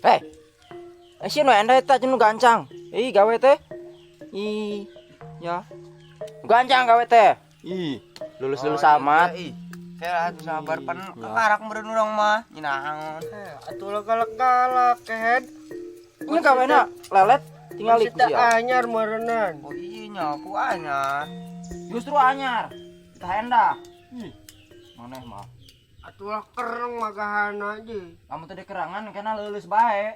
Eh, sino anda eta jenuh gancang. Gawe teh. Ya. Gancang gawe teh. Lulus-lulus amat. Kayak atuh sabar pan karak meureun urang mah nyinaon. Atuh galak-galak kehead. Ini gawena lelet tinggal ikut Kita ya. anyar merenan. Oh iya nyapu anyar. Justru anyar. Tah enda. Maneh mah. Atuh kereng magahan aja. Kamu teh kerangan kena lulus bae.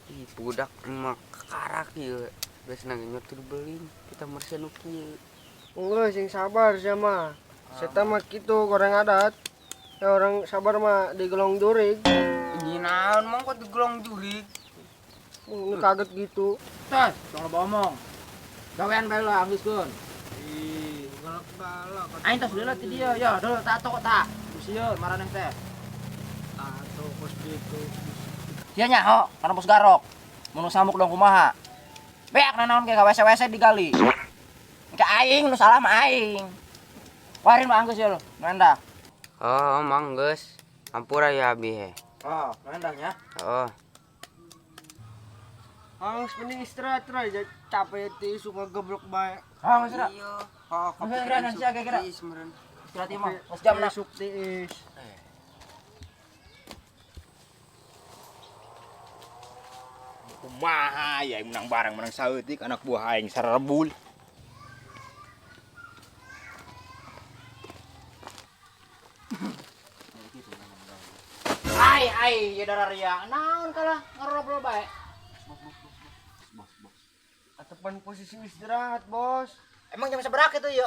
Ih budak mah karak ieu. Geus nangenya teu beuling kita mersa nu kieu. Enggak sing sabar sama. Seta mah kitu goreng adat. Ya orang sabar mah digolong jurig. Nyinaon mah kok digolong jurig. Kaget gitu. Tos, jangan ngomong. Gawean bae lah anggeuskeun. Galak-galak. Aing tos deuleuh ti dieu, ya, deuleuh tato kok tak. Sieun maraneh teh. Atuh kos gitu. Sia nyaho, kana bos garok. Mun samuk dong kumaha? Beak nanaon ke WC digali. Engke aing nu salah mah aing. Warin mah anggeus ya lo, ngendah. Oh, mang geus. Ampura ya abi he. Oh, ngendahnya. Oh. Hangus mending istirahat aja capek ti suka geblok bae. Ah, geus ra. Iya. Oh, Geus nanti kira-kira. meureun. Istirahat ieu mah, geus jam 6. Besok tiis. Kumaha ya menang bareng menang saeutik anak buah aing sarebul. Ai, ya dararia. Naon kalah ngarobrol bae. Atepan posisi istirahat, Bos. Emang jam seberapa itu ya?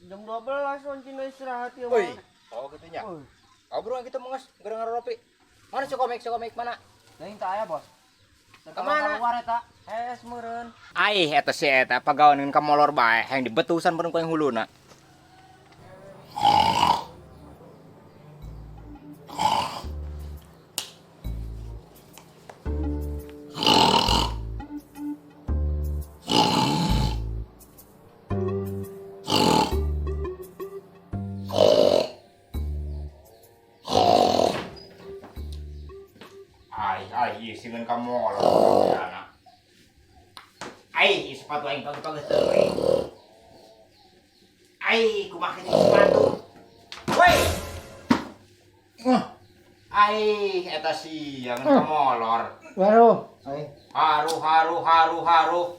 Jam 12 wancina istirahat ya, Euy, Bos. oh kitu nya. Euy. Ngobrol gitu menges gara ngaropi. Mana si komik mana? Teuing tah aya, Bos. Kemana? Keluar eta. Meureun. Ai eta si eta pagawean ka molor bae hayang dibetusan peureun ku yang huluna. Ai, sieun ka molor anak. Ai, sepatu aing pagi-pagi teuing. Ai, kumaha kitu sepatu? Woi. Ai, eta siang ka molor. Baru. Haru.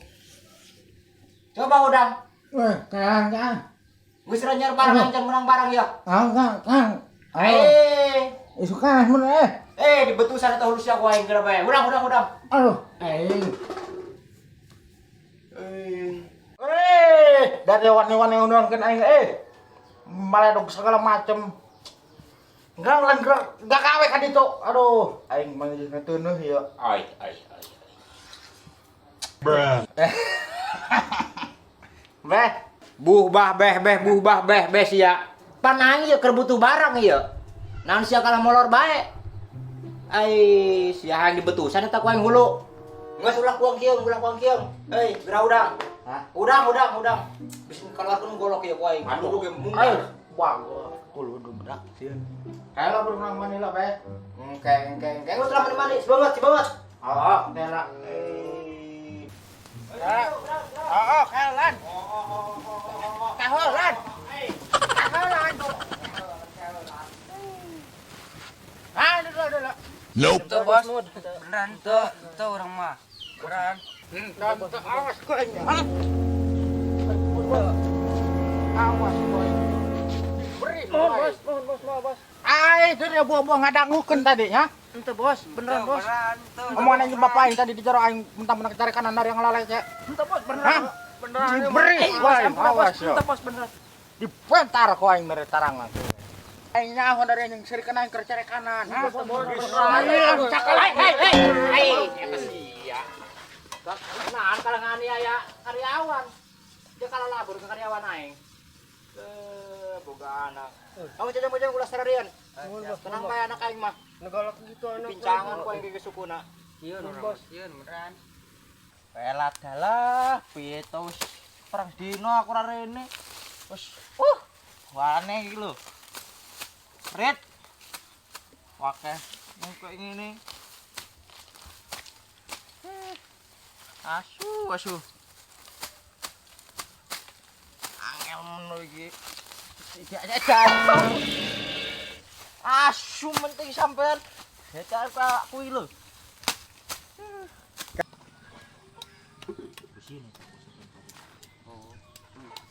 Coba udang. Kang. Geus ranyar barang ancan menang barang ya. Kang. Suka mun dibetusan eta hulus aku aing geura bae. Udang. Aduh. Dari hewan-hewan yang undangkeun aing maledog segala macem. Enggak kawe ka ditu. Aduh, aing mah geus ngeteuneuh ya. Ai. Bruh. Buh bah beh sia. Pan aing ieu keur butuh barang ieu. Naon sia kalah molor bae. Ai, sia hayang dibetusan eta ku aing hulu. Geus ulah kuang kieu. Geura udang. Hah? Udang. Bisa keluarkeun golok ieu ku aing. Aduh ge mungkin. Bang, kulo bedak sieun. Kaela berenang manila bae. Engke. Geus ulah mani cibanget. Oh, tela. Kaelan. Kaholan. Dulu. Nope. Tuh bos. Beneran tuh orang mah. Beneran. Awas kok ini. Awas, boy. Beri, bos. Ai, itu dia buah-buah ngadangukeun tadi ya. Ente bos, beneran bos. Beneran tuh. Omongan aing bapak aing tadi dijero aing mentang-mentang cari kanan dari yang lalai ya. Ente bos beneran. Beneran. Beri, Wah, awas yo. Ente bos beneran. Dipentar ku aing mere tarangan. Aing nyaho dari yang sirikeun aing keur cari kanan. Hah? Beneran. Hei, eta sia. Nah, kalau nganiaya karyawan. Dia kalau labur ke karyawan aing. Boga anak. Kamu jajang-jajang ulah sararian. Tenang bae anak aing mah. Negalak gitu anak. Pincangan ku aing ge sukuna. Ieu bos. Ieu beneran. Pelat dalah, piye to wis perang dino aku ra rene. Wis wane iki lho. Rit. Wakeh kayak ngene. Asu. Angel meno iki. Tidak jatuh. Asu menting sampean. Hecar Pak kuwi lho. Oh,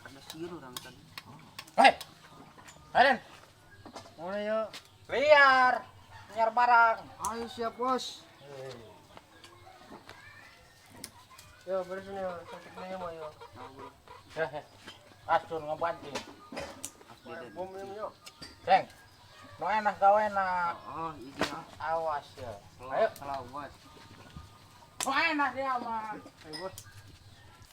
ada siur orang tadi. Hei. Raden, Mana ya? liar. Nyar barang. Ayo siap bos. Yo beresin ya, sakitnya mah yo. Asun ngebanting. Bom ini yo. Ceng. No enak gawe na. Oh, iya. Awas ya. Ayo. Selamat. No enak dia mah. Ayo bos.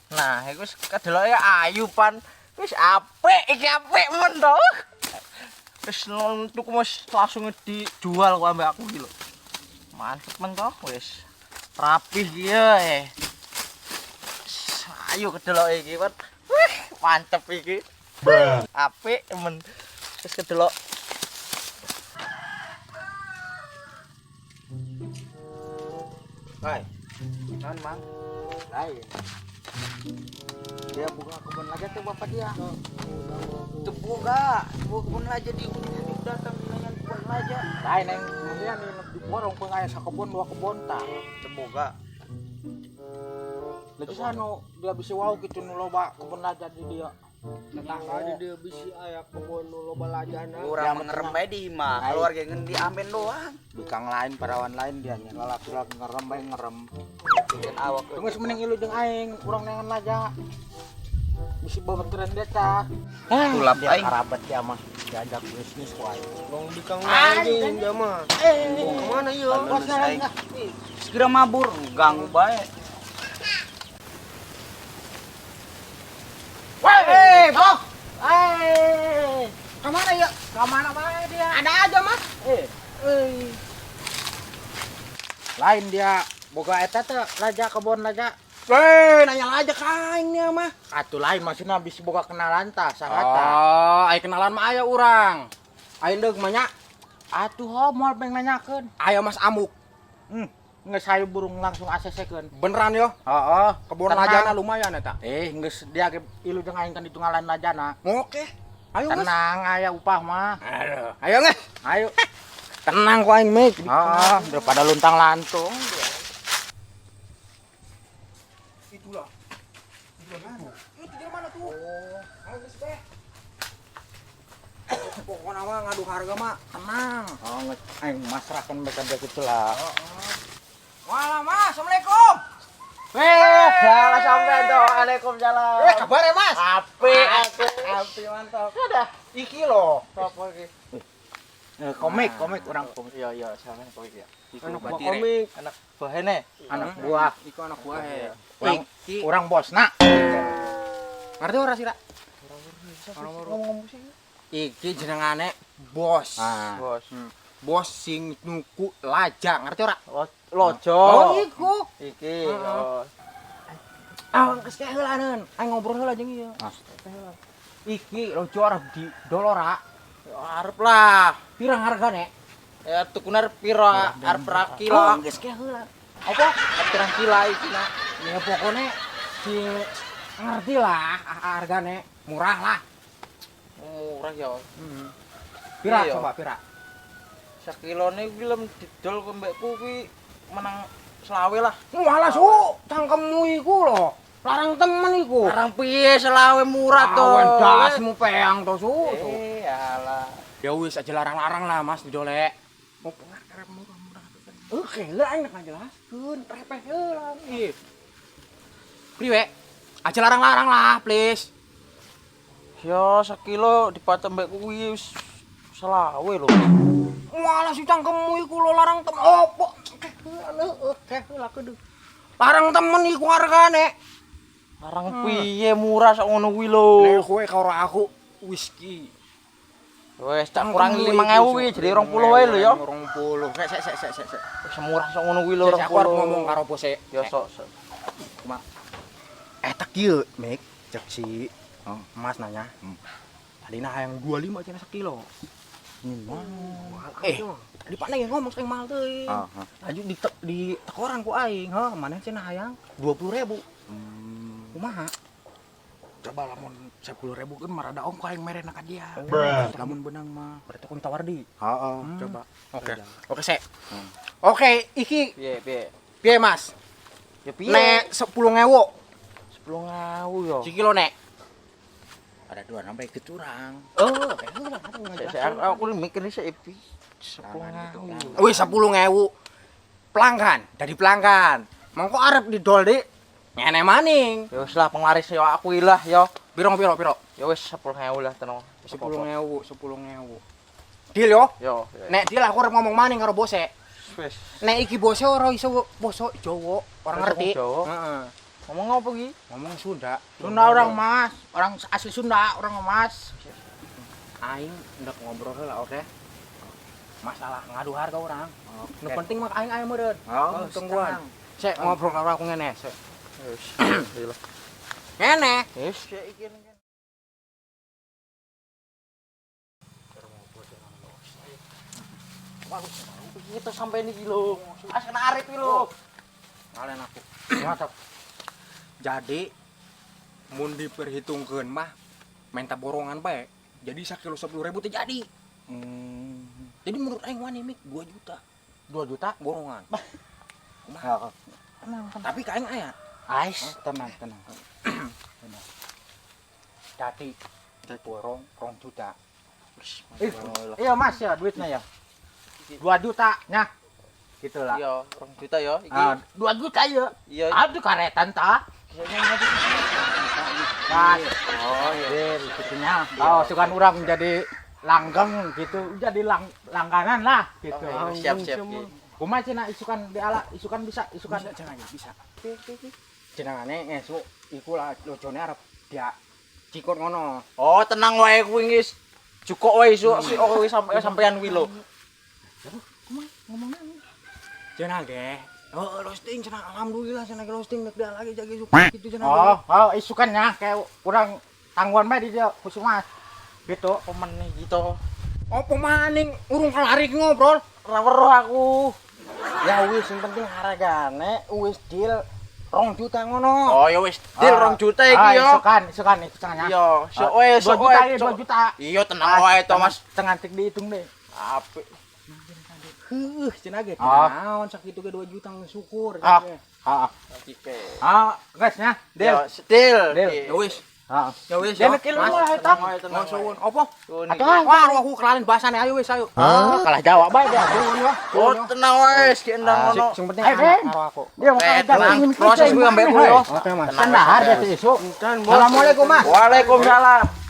Nah, iku wis kedeloke ayu pan. Wis apik iki apik men to. Wis tuku wis langsung dijual kok ambek aku iki lho. Mantep men to wis. Rapih iki ya. Ayo kedeloke iki pan. Wih, mantep iki. Apik men. Wis kedelok. Hai. Kan, Mang. Lain. Dia buka kebun lagi tuh bapak dia. Itu buka kebun aja di datang dengan kebun aja. Lain yang kemudian di borong pengayas kebun dua kebun tak. Itu buka. Lagi sana dia bisa wow gitu nuloba kebun aja di dia. Tetangga dia bisi aya kebun loba lajana. Urang mengerem bae di imah, keluarga ngeun di amben doang. Bikang lain parawan lain dia nya lalaki-laki ngerem bae ngerem. Bikin awak. Tunggu semeneng ilu jeung aing urang nengen aja. Bisi bebeteran dia tah. Tulap dia aing. karabat dia mah diajak bisnis wae. Bang bikang anjing dia mah. Mau kemana yo? Bosnya aing. Segera mabur, ganggu bae. Woi, Bok. Kemana ya? Kemana mana dia? Ada aja, Mas. Lain dia boga eta teh laja kebon laja. Nanya aja kainnya mah. Atuh lain maksudna bisa boga kenalan tah sahata. Oh, ai kenalan mah aya urang. Aing deug mah nya. Atuh homol pengen nanyakeun. Aya Mas Amuk. Geus hayu burung langsung ACC-keun. Beneran yo? Heeh. Kebun lajana lumayan eta. Geus dia ge ilu jeung aing kan ditunggalan lajana. Oke. Ayo Mas. Tenang aya upah mah. Aduh. Ayo nges. Ayo. Tenang ku aing mah. Heeh, daripada luntang lantung. Itulah. Itu di mana tuh? Oh, ayo geus teh. Pokokna mah ngadu harga mah tenang. Oh, geus aing masrahkeun mereka kitu lah. Walah Mas, Assalamualaikum. Salah sampean tuh. Waalaikumsalam. Kabar ya Mas? Api mantap. Ada. Iki loh. Apa iki? Komik orang komik. Iya, sampean komik ya. Anak buah komik. Anak buahene, anak buah. Iku anak buah ya. Orang bosna. Ngerti ora sih, Ra? Ngomong sih. Iki jenengane Bos. Bos. Bos sing nuku laja, ngerti ora? Lojo. Oh, iku. Iki. Geus teh heulaneun. Aing ngobrol heula jeung ieu. Iki lojo arep di dolora. Arep lah. Pirang hargane? Ya tukunar pira arep ra Oh, kilo. geus teh heula. Apa? Pirang kilo iki na. Ya pokoknya si ngerti lah hargane murah lah. Murah ya. Pira Iya. coba pira? Sakilone film didol ke mbekku kuwi menang selawe lah. Walah su, cangkemmu iku lho. Larang temen iku. Larang piye selawe murah to. Awan dasmu peang to su. Alah. Ya wis aja larang-larang lah Mas didolek. Mau pengarep murah-murah. Oke, lah aing nak jelaskeun, repeh heula. Ieu. Priwe? Aja larang-larang lah, please. Ya sekilo dipateh mbekku kuwi wis selawe lho. Walah si cangkemmu iku lho larang temen. Opo? Oke, lah kudu. Larang temen iku hargane. Larang piye murah sak ngono kuwi lho. Nek kowe karo aku whisky. Wes tak kurang 5.000 kuwi jadi 20 wae lho ya. 20. Sek. Wis murah sak ngono kuwi lho Aku arep ngomong karo bose. Ya sok. Kumaha? Eta kieu, Mek, cek si Mas nanya. Tadina hayang 25 cenah sekilo. di paneng ngomong sing mahal teuing. Lanjut di tekoran ku aing, heuh, maneh cenah hayang 20.000. Kumaha? Coba lamun 10.000 kan marada ongko aing mere ka dia. Lamun benang mah berarti kun tawar di. Heeh, coba. Oke, Sek. Oke, iki piye, Mas? Ya piye? Nek 10.000. 10.000 yo. Cikilo nek. Ada dua sampai kecurang. Oh, Aku mikirnya sepi. 10.000. wis 10.000. Pelanggan, dari pelanggan. Mengko arep didol dik. Ngene maning. Ya wis lah penglaris yo aku ilah yo. Piro? Ya wis 10.000 lah tenang. 10.000. Deal yo. Yo. Nek deal aku arep ngomong maning karo bose. Wis. Nek iki bose ora iso basa Jawa, ora Basa ngerti. Jawa? Heeh. Ngomong apa ki? Ngomong Sunda. Sunda orang Mas, orang asli Sunda, orang Mas. Aing ndek ngobrol lah oke. Masalah ngadu harga orang. Nu penting mah aing aya meureun. Oh, tungguan. Sek ngobrol karo aku ngene, sek. Wis. Ngene. Wis iki. Kita sampai ini kilo. As kena arep kilo. Ngalen aku. Mantap. Jadi mun diperhitungkeun mah menta borongan bae. Jadi sakilo 10.000 teh jadi. Jadi menurut aing wani mik 2 juta. 2 juta borongan. Kumaha? Tapi ka aing aya. Ais, Tenang. Jadi borong 2 juta. iya Mas ya duitnya ya. 2 juta nya. Gitulah. Iya, 2 juta yo iki. Ah, 2 juta ya. Iya. Aduh karetan tah. Mas. Oh iya. Gitunya. Oh, sukan orang jadi langgeng gitu, jadi langganan lah gitu. Oh, siap. Kumaha cenah isukan diala, isukan bisa, isukan Cenah ya bisa. Cenangane esuk iku lah lojone arep dia cikut ngono. Oh, tenang wae kuwi ngis. Cukup wae isu wis sampean kuwi lho. Cenah ge. Oh, roasting cenah alhamdulillah cenah roasting nek dia lagi jadi isu gitu cenah. Oh, isukannya kayak kurang tangguhan bae di dia khusus Mas. Gitu. Pemenih gitu. Opo maning urung kelari ngobrol. Ora weruh aku. Ya wis sing penting hargane wis deal 2 juta ngono. Oh ya wis deal 2 juta iki yo. Isukan isukannya. Iya, sok wae, 2 juta, 2 juta. Iya, tenang wae to, Mas. Tengah tik dihitung deh. Apik. Cenah ge. Oh. Naon sakitu ge 2 juta syukur. Ah, Oke. gasnya. Deal. Deal. Deal. Ya wis. Heeh. Ya wis. Dia mikir lu lah eta. Mau suwun. Opo? Atuh. Wah, aku kelalen bahasane ayo wis ayo. Kalah jawab bae dia. Oh, tenang wae, ki endang ngono. Sing penting Ayo, Ben. karo aku. Dia mau Tenang, proses gue ambek gue yo. Oke, Mas. Kan dah ada isu. Assalamualaikum Mas. Waalaikumsalam.